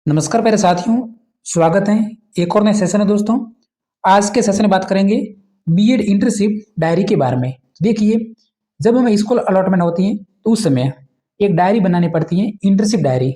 नमस्कार प्यारे साथियों, स्वागत है एक और नए सेशन है दोस्तों। आज के सेशन में बात करेंगे बीएड इंटर्नशिप डायरी के बारे में। देखिए, जब हमें स्कूल अलॉटमेंट होती है तो उस समय एक डायरी बनानी पड़ती है, इंटर्नशिप डायरी।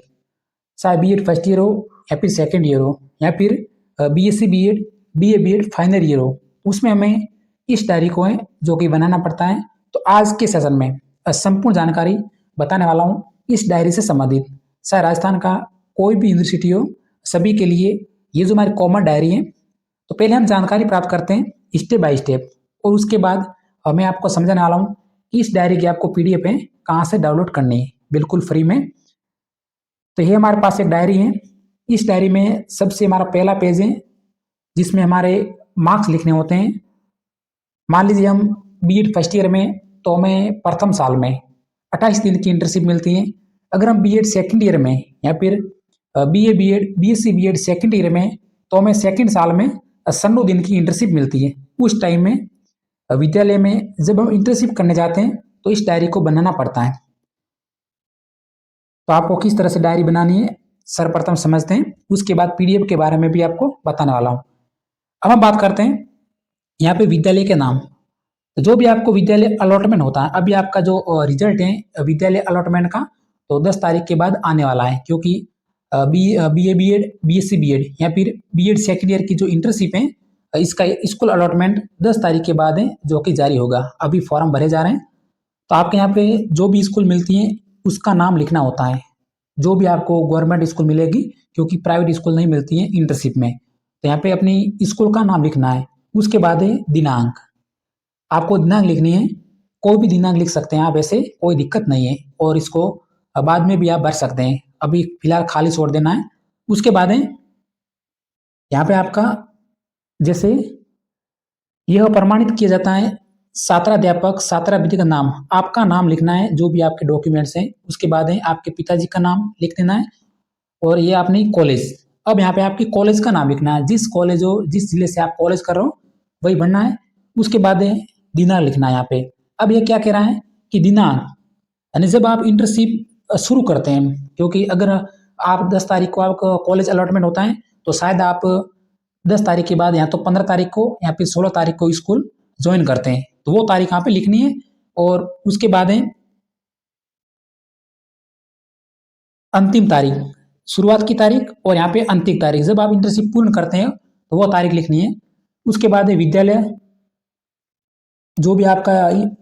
चाहे बीएड फर्स्ट ईयर हो या फिर सेकेंड ईयर हो या फिर BSc BEd, BA BEd final year हो, उसमें हमें इस डायरी को है जो कि बनाना पड़ता है। तो आज के सेशन में संपूर्ण जानकारी बताने वाला हूँ इस डायरी से संबंधित। चाहे राजस्थान का कोई भी यूनिवर्सिटी हो, सभी के लिए ये जो हमारी कॉमन डायरी है। तो पहले हम जानकारी प्राप्त करते हैं स्टेप बाय स्टेप, और उसके बाद मैं आपको समझाने वाला हूँ कि इस डायरी की आपको पीडीएफ है कहाँ से डाउनलोड करनी है, बिल्कुल फ्री में। तो ये हमारे पास एक डायरी है। इस डायरी में सबसे हमारा पहला पेज है जिसमें हमारे मार्क्स लिखने होते हैं। मान लीजिए हम बीएड फर्स्ट ईयर में, तो हमें प्रथम साल में 28 दिन की इंटर्नशिप मिलती है। अगर हम बीएड सेकंड ईयर में या फिर BA BEd BSc BEd second year में, तो हमें सेकंड साल में 96 दिन की इंटर्नशिप मिलती है। उस टाइम में विद्यालय में जब हम इंटर्नशिप करने जाते हैं तो इस डायरी को बनाना पड़ता है। तो आपको किस तरह से डायरी बनानी है सर्वप्रथम समझते हैं, उसके बाद पीडीएफ के बारे में भी आपको बताने वाला हूँ। अब हम बात करते हैं यहाँ पे विद्यालय के नाम। तो जो भी आपको विद्यालय अलॉटमेंट होता है, अभी आपका जो रिजल्ट है विद्यालय अलॉटमेंट का, तो 10 तारीख के बाद आने वाला है, क्योंकि बीए बीएड बीएससी बीएड या फिर बीएड सेकेंड ईयर की जो इंटर्नशिप है, इसका स्कूल अलॉटमेंट 10 तारीख के बाद है जो कि जारी होगा। अभी फॉर्म भरे जा रहे हैं। तो आपके यहाँ पे जो भी स्कूल मिलती है उसका नाम लिखना होता है। जो भी आपको गवर्नमेंट स्कूल मिलेगी, क्योंकि प्राइवेट स्कूल नहीं मिलती है इंटर्नशिप में, तो यहाँ पे अपनी स्कूल का नाम लिखना है। उसके बाद है दिनांक। आपको दिनांक लिखनी है, कोई भी दिनांक लिख सकते हैं आप, ऐसे कोई दिक्कत नहीं है। और इसको बाद में भी आप भर सकते हैं, अभी फिलहाल खाली छोड़ देना है। उसके बाद है यहाँ पे आपका, जैसे यह प्रमाणित किया जाता है छात्राध्यापक छात्रावृत्ति का नाम, आपका नाम लिखना है जो भी आपके डॉक्यूमेंट्स हैं। उसके बाद है आपके पिताजी का नाम लिख देना है, और ये अपनी कॉलेज। अब यहाँ पे आपकी कॉलेज का नाम लिखना है, जिस कॉलेज हो, जिस जिले से आप कॉलेज कर रहे हो वही भरना है। उसके बाद है दिनांक लिखना है यहाँ पे। अब ये क्या कह रहा है कि दिनांक, यानी जब आप इंटर्नशिप शुरू करते हैं, क्योंकि अगर आप 10 तारीख को आपका कॉलेज अलॉटमेंट होता है, तो शायद आप 10 तारीख के बाद या तो 15 तारीख को या फिर 16 तारीख को स्कूल ज्वाइन करते हैं, तो वो तारीख यहाँ पे लिखनी है। और उसके बाद है अंतिम तारीख, शुरुआत की तारीख और यहाँ पे अंतिम तारीख, जब आप इंटर्नशिप पूर्ण करते हैं तो वो तारीख लिखनी है। उसके बाद है विद्यालय, जो भी आपका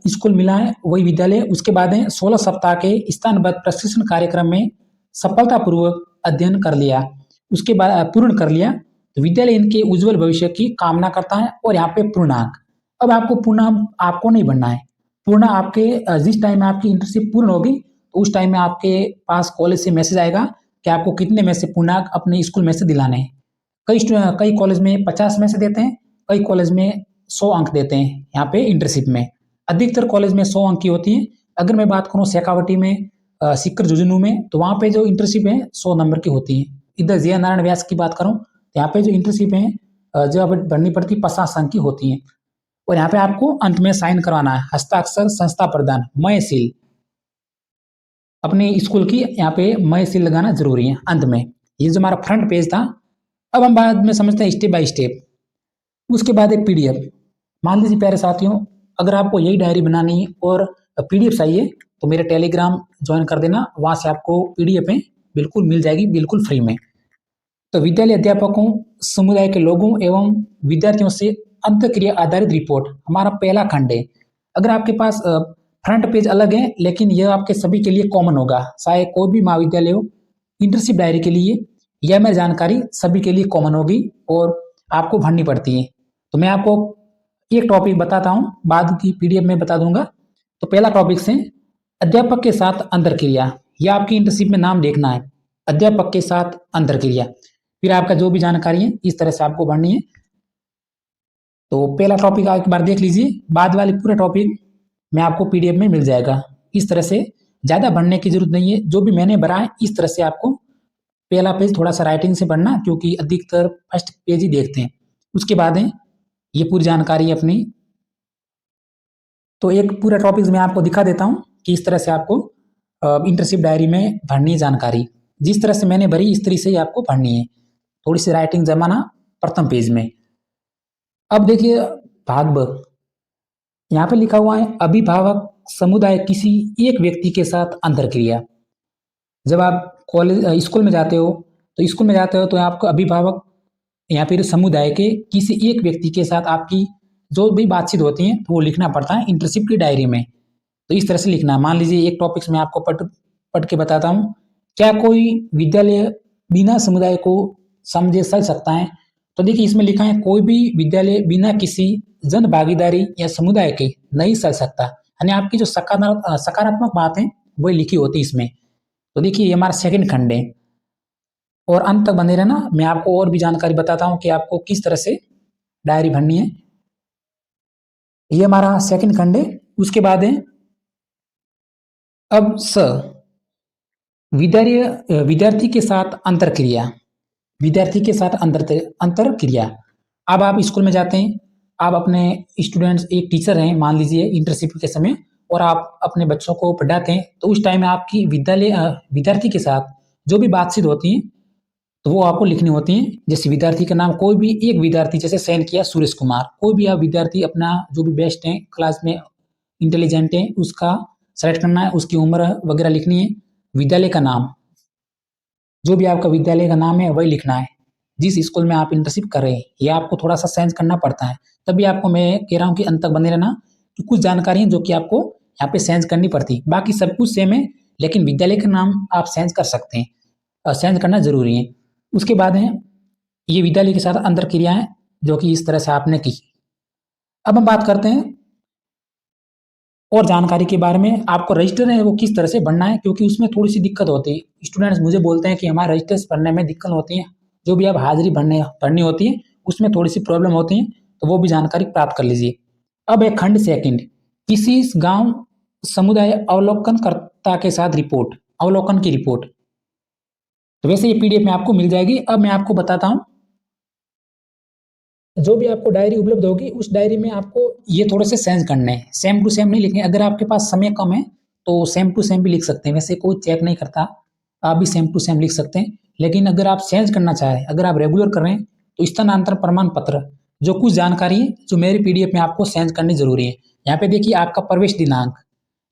स्कूल मिला है वही विद्यालय। उसके बाद है 16 सप्ताह के स्थानबद्ध प्रशिक्षण कार्यक्रम में सफलतापूर्वक अध्ययन कर लिया, उसके बाद पूर्ण कर लिया, तो विद्यालय इनके उज्जवल भविष्य की कामना करता है। और यहाँ पे पूर्णांक, अब आपको पूर्णांक आपको नहीं बनना है। पूर्ण आपके जिस टाइम में आपकी इंटर्नशिप पूर्ण होगी, तो उस टाइम में आपके पास कॉलेज से मैसेज आएगा कि आपको कितने में से पूर्णांक अपने स्कूल में से दिलाने हैं। कई कॉलेज में 50 में से देते हैं, कई कॉलेज में 100 अंक देते हैं। यहाँ पे इंटर्नशिप में अधिकतर कॉलेज में 100 अंक की होती है। अगर मैं बात करूँ शेखावटी में, सीकर झुंझुनू में, तो वहाँ पे जो इंटर्नशिप है 100 नंबर की होती है। इधर जय नारायण व्यास की बात करूँ तो यहाँ पे जो इंटर्नशिप है जो भरनी पड़ती 50 अंक की होती है। और यहाँ पे आपको अंत में साइन करवाना है, हस्ताक्षर संस्था प्रदान मय सील, अपने स्कूल की यहाँ पे मय सील लगाना जरूरी है अंत में। ये जो हमारा फ्रंट पेज था। अब हम बाद में समझते हैं स्टेप बाय स्टेप। उसके बाद एक पीडीएफ। मान लीजिए प्यारे साथियों, अगर आपको यही डायरी बनानी है और पीडीएफ चाहिए, तो मेरे टेलीग्राम ज्वाइन कर देना, वहाँ से आपको पीडीएफ है बिल्कुल मिल जाएगी, बिल्कुल फ्री में। तो विद्यालय अध्यापकों, समुदाय के लोगों एवं विद्यार्थियों से अंतःक्रिया आधारित रिपोर्ट हमारा पहला खंड है। अगर आपके पास फ्रंट पेज अलग है, लेकिन यह आपके सभी के लिए कॉमन होगा, चाहे कोई भी महाविद्यालय हो, इंटर्नशिप डायरी के लिए यह मेरी जानकारी सभी के लिए कॉमन होगी और आपको भरनी पड़ती है। तो मैं आपको एक टॉपिक बताता हूँ, बाद की पीडीएफ में बता दूंगा। तो पहला टॉपिक से अध्यापक के साथ अंतरक्रिया, यह आपकी इंटर्नशिप में नाम देखना है, अध्यापक के साथ अंतरक्रिया। फिर आपका जो भी जानकारी है इस तरह से आपको भरनी है। तो पहला टॉपिक आप एक बार देख लीजिए, बाद वाले पूरा टॉपिक में आपको पीडीएफ में मिल जाएगा। इस तरह से ज़्यादा भरने की जरूरत नहीं है, जो भी मैंने भरा है इस तरह से आपको पहला पेज थोड़ा सा राइटिंग से पढ़ना, क्योंकि अधिकतर फर्स्ट पेज ही देखते हैं। उसके बाद है ये पूरी जानकारी अपनी। तो एक पूरा टॉपिक मैं आपको दिखा देता हूँ कि इस तरह से आपको इंटर्नशिप डायरी में भरनी जानकारी। जिस तरह से मैंने भरी इस तरह से ही आपको पढ़नी है। थोड़ी सी राइटिंग जमाना प्रथम पेज में। अब देखिए भाग ब, यहाँ पे लिखा हुआ है अभिभावक समुदाय किसी एक व्यक्ति के साथ अंतरक्रिया। जब आप कॉलेज स्कूल में जाते हो तो आपको अभिभावक या फिर समुदाय के किसी एक व्यक्ति के साथ आपकी जो भी बातचीत होती है तो वो लिखना पड़ता है इंटर्नशिप की डायरी में। तो इस तरह से लिखना है। मान लीजिए एक टॉपिक्स में आपको पढ़ के बताता हूँ, क्या कोई विद्यालय बिना समुदाय को समझे चल सकता है? तो देखिए इसमें लिखा है कोई भी विद्यालय बिना किसी जन भागीदारी या समुदाय के नहीं चल सकता। यानी आपकी जो सकारात्मक बात है वही लिखी होती है इसमें। तो देखिए ये हमारा सेकंड खंड है और अंत तक बने रहना। मैं आपको और भी जानकारी बताता हूँ कि आपको किस तरह से डायरी भरनी है। ये हमारा सेकंड खंड है। उसके बाद है अब विद्यार्थी के साथ अंतरक्रिया। विद्यार्थी के साथ अंतरक्रिया। अब आप स्कूल में जाते हैं, आप अपने स्टूडेंट्स एक टीचर हैं मान लीजिए इंटर्नशिप के समय, और आप अपने बच्चों को पढ़ाते हैं, तो उस टाइम में आपकी विद्यार्थी के साथ जो भी बातचीत होती है तो वो आपको लिखनी होती है। जैसे विद्यार्थी का नाम, कोई भी एक विद्यार्थी, जैसे साइन किया सुरेश कुमार, कोई भी आप विद्यार्थी अपना जो भी बेस्ट है क्लास में, इंटेलिजेंट है, उसका सेलेक्ट करना है, उसकी उम्र वगैरह लिखनी है। विद्यालय का नाम, जो भी आपका विद्यालय का नाम है वही लिखना है, जिस स्कूल में आप इंटर्नशिप कर रहे हैं। ये आपको थोड़ा सा सेंस करना पड़ता है, तभी आपको मैं कह रहा हूँ कि अंत तक बने रहना। कि कुछ जानकारी है जो कि आपको यहाँ पे सेंस करनी पड़ती है, बाकी सब कुछ सेम है, लेकिन विद्यालय का नाम आप सेंस कर सकते हैं और सेंस करना जरूरी है। उसके बाद है ये विद्यालय के साथ अंतर क्रियाएं जो कि इस तरह से आपने की। अब हम बात करते हैं और जानकारी के बारे में। आपको रजिस्टर है वो किस तरह से बनना है, क्योंकि उसमें थोड़ी सी दिक्कत होती है। स्टूडेंट्स मुझे बोलते हैं कि हमारे रजिस्टर्स बनने में दिक्कत होती है, जो भी आप हाजिरी भरनी होती है उसमें थोड़ी सी प्रॉब्लम होती है, तो वो भी जानकारी प्राप्त कर लीजिए। अब एक खंड सेकंड, किसी गांव समुदाय अवलोकनकर्ता के साथ रिपोर्ट, अवलोकन की रिपोर्ट। तो वैसे ये पीडीएफ में आपको मिल जाएगी। अब मैं आपको बताता हूँ, जो भी आपको डायरी उपलब्ध होगी उस डायरी में आपको ये थोड़े से सेंस करने हैं, सेम टू सेम नहीं लिखने। अगर आपके पास समय कम है तो सेम टू सेम भी लिख सकते हैं, वैसे कोई चेक नहीं करता, आप भी सेम टू सेम लिख सकते हैं। लेकिन अगर आप सेंस करना चाहें, अगर आप रेगुलर कर रहे हैं, तो स्थानांतरण प्रमाण पत्र, जो कुछ जानकारी है जो मेरी पीडीएफ में आपको सेंस करनी जरूरी है। यहाँ पे देखिए आपका प्रवेश दिनांक,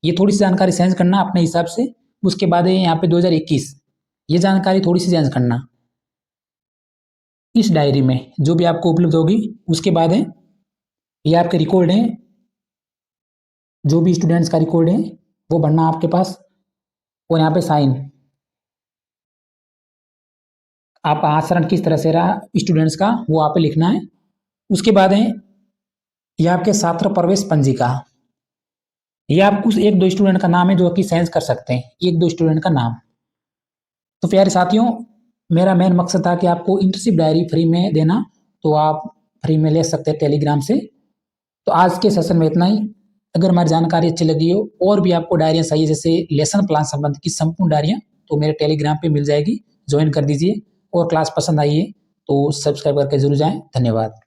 ये थोड़ी सी जानकारी सेंस करना अपने हिसाब से। उसके बाद है यहाँ पे 2021, ये जानकारी थोड़ी सी सेंस करना इस डायरी में जो भी आपको उपलब्ध होगी। उसके बाद है ये आपके रिकॉर्ड हैं, जो भी स्टूडेंट्स का रिकॉर्ड है वो भरना आपके पास, और यहाँ पे साइन, आपका आचरण किस तरह से रहा स्टूडेंट्स का वो आप पे लिखना है। उसके बाद है ये आपके छात्र प्रवेश पंजिका, ये आप कुछ एक दो स्टूडेंट का नाम है जो कि सेंस कर सकते हैं, एक दो स्टूडेंट का नाम। तो प्यारे साथियों, मेरा मेन मकसद था कि आपको इंटर्नशिप डायरी फ्री में देना, तो आप फ्री में ले सकते हैं टेलीग्राम से। तो आज के सेशन में इतना ही। अगर हमारी जानकारी अच्छी लगी हो और भी आपको डायरियाँ चाहिए, जैसे लेसन प्लान संबंध की संपूर्ण डायरियाँ, तो मेरे टेलीग्राम पे मिल जाएगी, ज्वाइन कर दीजिए। और क्लास पसंद आई है तो सब्सक्राइब करके जरूर जाएं। धन्यवाद।